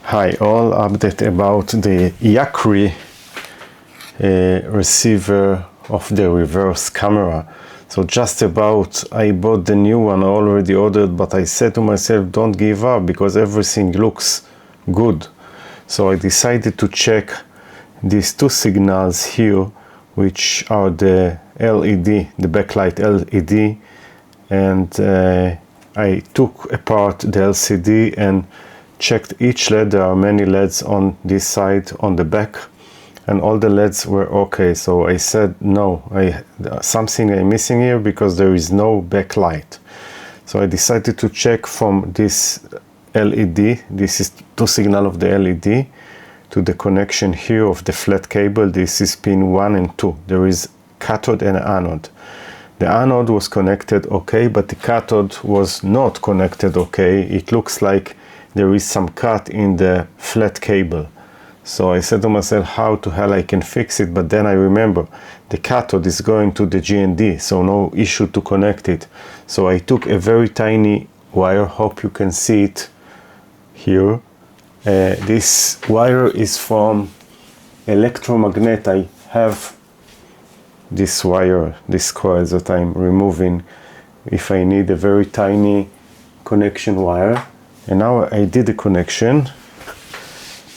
Hi all, update about the yarky receiver of the reverse camera. So just about, I bought the new one, I already ordered, but I said to myself, don't give up because everything looks good. So I decided to check these two signals here, which are the LED, the backlight LED, and I took apart the LCD and checked each LED. There are many LEDs on this side, on the back, and all the LEDs were okay. So I said, no, something I'm missing here because there is no backlight. So I decided to check from this LED, this is two signal of the LED, to the connection here of the flat cable. This is pin 1 and 2. There is cathode and anode. The anode was connected okay, but the cathode was not connected okay. It looks like there is some cut in the flat cable. So I said to myself, how to hell I can fix it? But then I remember the cathode is going to the GND, so no issue to connect it. So I took a very tiny wire, hope you can see it here. This wire is from electromagnet. I have this wire, this coil that I'm removing if I need a very tiny connection wire. And now I did the connection,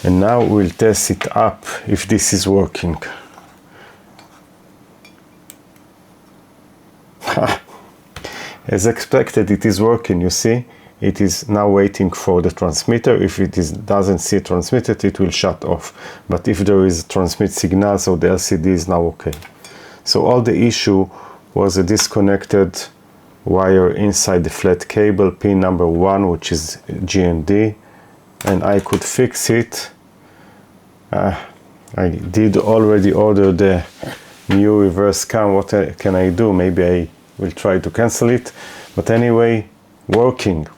and now we'll test it up if this is working. As expected, it is working. You see, it is now waiting for the transmitter. If it doesn't see a transmitter, it will shut off. But if there is a transmit signal, so the LCD is now okay. So all the issue was a disconnected wire inside the flat cable, pin number 1, which is GND, and I could fix it. I did already order the new reverse cam. What can I do? Maybe I will try to cancel it, but anyway, working.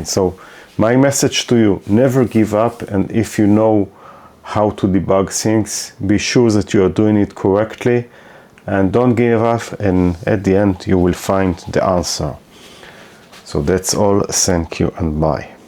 So my message to you, never give up, and if you know how to debug things, be sure that you are doing it correctly, and don't give up, and at the end you will find the answer. So that's all. Thank you and bye.